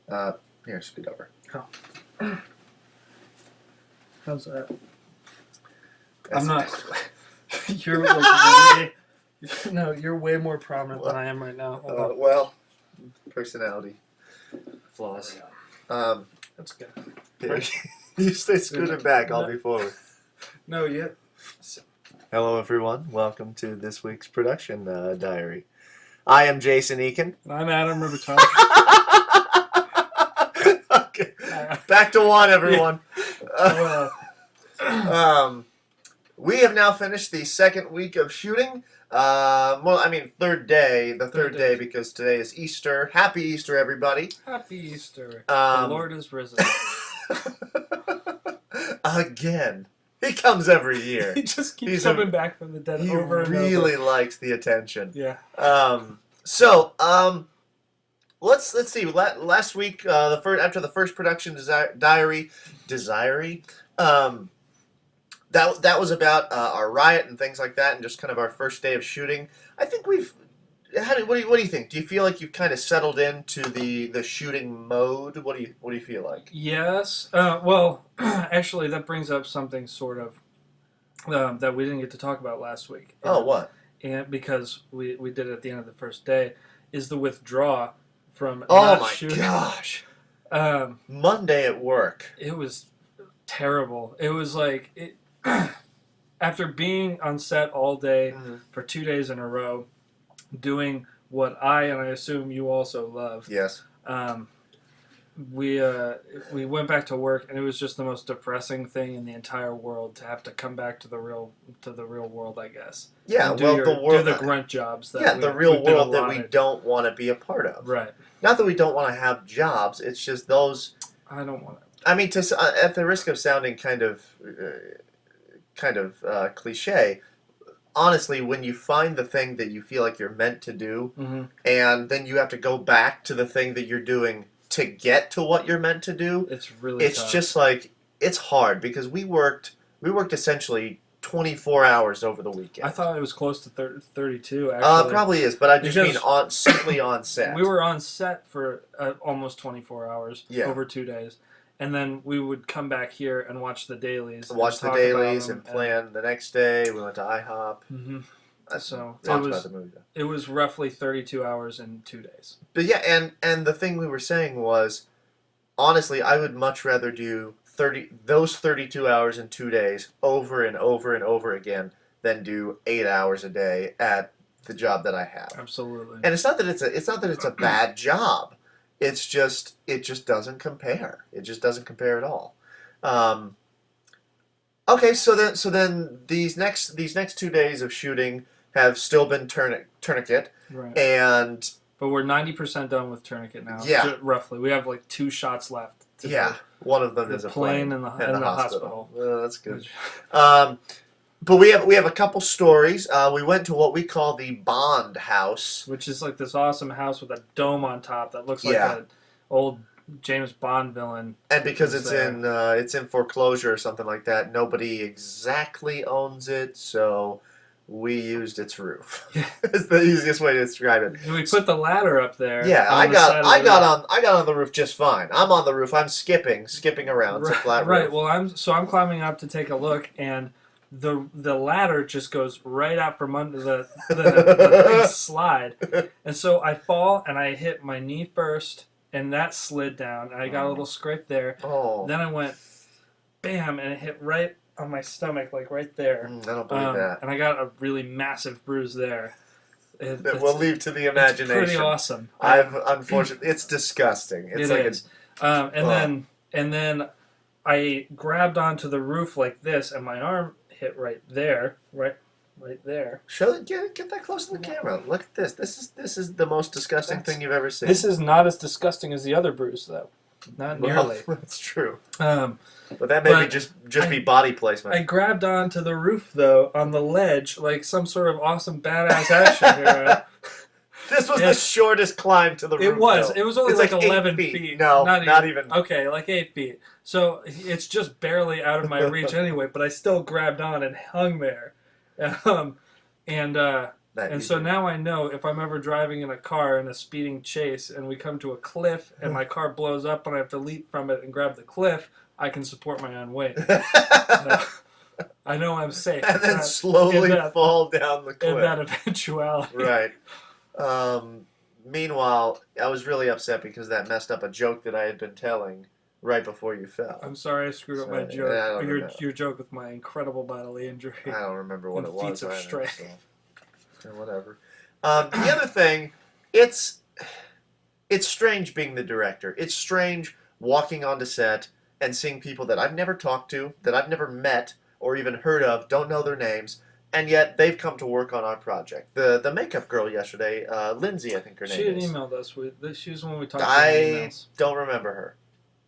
Here, scoot over. Oh. How's that? That's I'm not. nice. You're like way. No, you're way more prominent than I am right now. Hold on. Well, personality flaws. That's good. Here, you stay scooted back. I'll be forward. No, yeah. Hello, everyone. Welcome to this week's production diary. I am Jason Eakin. And I'm Adam Riverton. Okay. Back to one, everyone. We have now finished the second week of shooting. Third day. The third day because today is Easter. Happy Easter, everybody. Happy Easter. The Lord is risen. Again. He comes every year. He just keeps coming back from the dead over and over. He really likes the attention. Yeah. Let's see. Last week, after the first production diary, that was about our riot and things like that, and just kind of our first day of shooting. I think we've. What do you think? Do you feel like you've kind of settled into the shooting mode? What do you feel like? Yes. Well, actually, that brings up something sort of that we didn't get to talk about last week. What? And because we did it at the end of the first day, is the withdraw from shooting. Gosh. Monday at work. It was terrible. It was like after being on set all day for 2 days in a row, doing what I assume you also love. Yes. We went back to work, and it was just the most depressing thing in the entire world to have to come back to the real world, I guess. Yeah, do the grunt jobs. The real world that we don't want to be a part of. Right. Not that we don't want to have jobs. It's just those. I don't want to. I mean, at the risk of sounding kind of cliche. Honestly, when you find the thing that you feel like you're meant to do, and then you have to go back to the thing that you're doing to get to what you're meant to do, it's tough. Just like, it's hard because we worked essentially 24 hours over the weekend. I thought it was close to 32, actually. Probably is, but I just mean simply on set. We were on set for almost 24 hours over 2 days. And then we would come back here and watch the dailies. And plan the next day. We went to IHOP. Mm-hmm. So it was roughly 32 hours in 2 days. But yeah, and the thing we were saying was, honestly, I would much rather do those 32 hours in 2 days over and over and over again than do 8 hours a day at the job that I have. Absolutely. And it's not that it's a bad job. It just doesn't compare. It just doesn't compare at all. Okay, so then these next 2 days of shooting have still been Tourniquet, right? But we're 90% done with Tourniquet now. Yeah, roughly. We have like 2 shots left. One of them is a plane and the hospital. Oh, that's good. But we have a couple stories. We went to what we call the Bond House, which is like this awesome house with a dome on top that looks like an old James Bond villain. And because it's in foreclosure or something like that, nobody exactly owns it, so we used its roof. Yeah. It's the easiest way to describe it. And we put the ladder up there. Yeah, I got on the roof just fine. I'm on the roof. I'm skipping around. It's a flat roof. Right. Well, I'm climbing up to take a look, and the ladder just goes right out from under the big slide, and so I fall and I hit my knee first, and that slid down, and I got a little scrape there. Oh. Then I went, bam, and it hit right on my stomach, like right there. I don't believe that. And I got a really massive bruise there. We'll leave to the imagination. It's pretty awesome. Unfortunately, it's disgusting. It's it is. And then I grabbed onto the roof like this, and my arm hit right there, right there. Get that close to the camera. Look at this. This is the most disgusting thing you've ever seen. This is not as disgusting as the other bruise, though. Not nearly. That's true. But that may just be body placement. I grabbed onto the roof, though, on the ledge, like some sort of awesome badass action hero. This was the shortest climb to the roof. It was. Though. It was only it's like 11 feet. No, not even. Okay, like 8 feet. So it's just barely out of my reach anyway, but I still grabbed on and hung there. That And you so do. now I know if I'm ever driving in a car in a speeding chase and we come to a cliff and my car blows up and I have to leap from it and grab the cliff, I can support my own weight. So I know I'm safe. And then in slowly that, fall down the in that cliff. eventuality. Right. Meanwhile, I was really upset because that messed up a joke that I had been telling right before you fell. I'm sorry I screwed up my I joke. don't know. Your joke with my incredible bodily injury. I don't remember what And it was. feats of either, strength. so whatever. The other thing, it's strange being the director. It's strange walking onto set and seeing people that I've never talked to, that I've never met or even heard of, don't know their names, and yet they've come to work on our project. The makeup girl yesterday, Lindsay, I think her name She had is. emailed us. She was the one we talked to in I emails. don't remember her.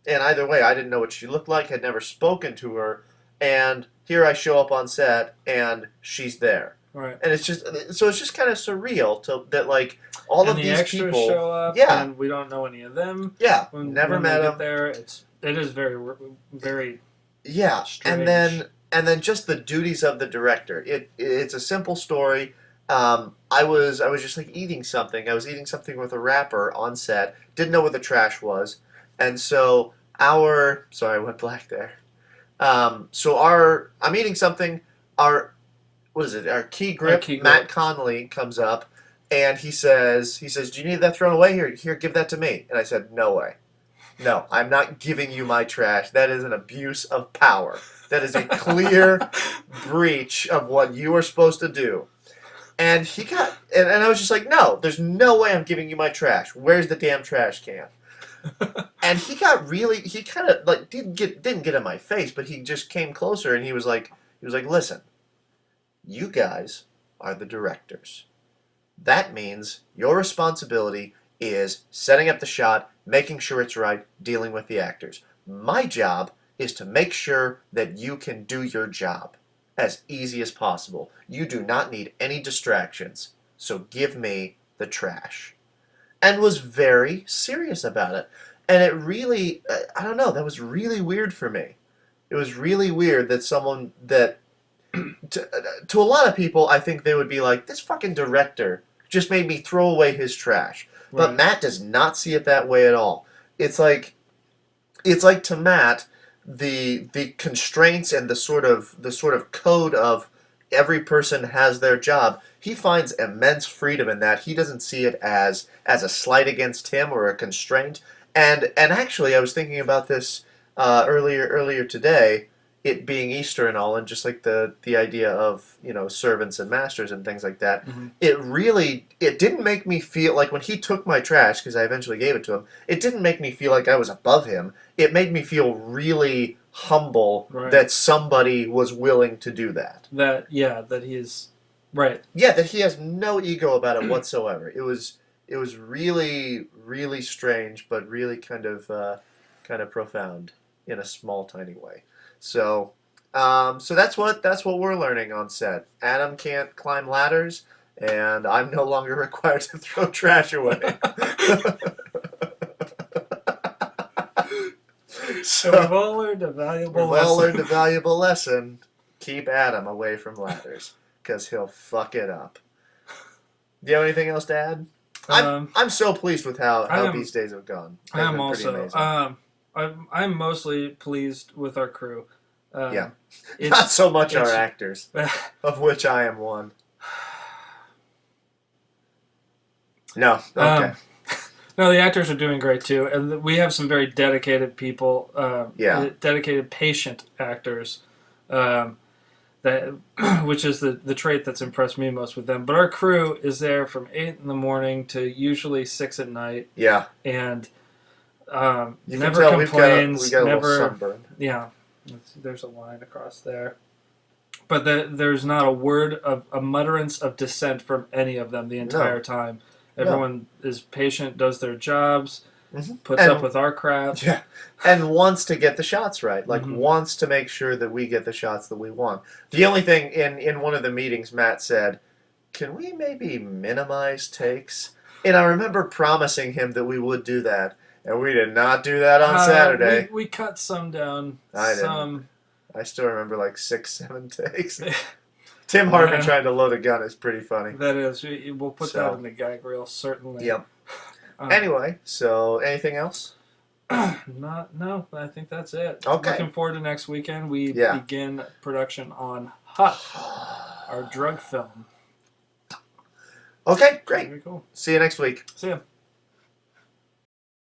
And either way, I didn't know what she looked like, had never spoken to her, and here I show up on set and she's there. Right. And it's just kind of surreal that like all and of the these extras people show up, yeah. and we don't know any of them. Yeah, When, never when met they them. get there, it is very Yeah, strange. and then just the duties of the director. It's a simple story. I was just like eating something. I was eating something with a wrapper on set. Didn't know what the trash was, and so sorry, I went black there. I'm eating something. What is it? Our key grip. key grip. Matt Connolly comes up, and he says, "Do you need that thrown away? Here, give that to me." And I said, "No way. No, I'm not giving you my trash. That is an abuse of power. That is a clear breach of what you are supposed to do." And and I was just like, "No, there's no way I'm giving you my trash. Where's the damn trash can?" And he kind of like didn't get in my face, but he just came closer and he was like, "Listen, you guys are the directors. That means your responsibility is setting up the shot, making sure it's right, dealing with the actors. My job is to make sure that you can do your job as easy as possible. You do not need any distractions, so give me the trash." And was very serious about it. And it really, I don't know, that was really weird for me. It was really weird that someone that, to a lot of people, I think they would be like, this fucking director just made me throw away his trash. But Right. Matt does not see it that way at all. It's like to Matt, the constraints and the sort of code of every person has their job. He finds immense freedom in that. He doesn't see it as a slight against him or a constraint. And actually, I was thinking about this earlier today. It being Easter and all, and just like the idea of servants and masters and things like that. Mhm. It didn't make me feel like when he took my trash, because I eventually gave it to him. It didn't make me feel like I was above him. It made me feel really humble Right. that somebody was willing to do that. That he is right. Yeah, that he has no ego about it whatsoever. It was really really strange, but really kind of profound in a small tiny way. So, so that's what we're learning on set. Adam can't climb ladders, and I'm no longer required to throw trash away. So we've all learned a valuable We've all lesson. learned a valuable lesson. Keep Adam away from ladders, because he'll fuck it up. Do you have anything else to add? I'm so pleased with how these days have gone. I They've am been pretty also. amazing. I'm mostly pleased with our crew. Yeah. it's- Not so much our it's- actors, of which I am one. No. Okay. No, the actors are doing great too, and we have some very dedicated people. Yeah. Dedicated, patient actors. That, which is the trait that's impressed me most with them. But our crew is there from 8 in the morning to usually 6 at night, Yeah. and You never can tell complains. we got a little never, sunburn. yeah. There's a line across there, but there's not a word of a mutterance of dissent from any of them the entire time. Everyone is patient, does their jobs, puts up with our crap. Yeah. And wants to get the shots right. Like, Mhm. wants to make sure that we get the shots that we want. The only thing, in one of the meetings, Matt said, "Can we maybe minimize takes?" And I remember promising him that we would do that. And we did not do that on Saturday. We cut some down. I didn't. Some. I still remember like 6, 7 takes. Tim Hartman Yeah. trying to load a gun is pretty funny. That is, we'll put So. that in the gag reel, certainly. Yep. Um, Anyway, so anything else? No, I think that's it. Okay. Looking forward to next weekend. We Yeah. begin production on Huff, our drug film. Okay, great. Very cool. See you next week. See ya.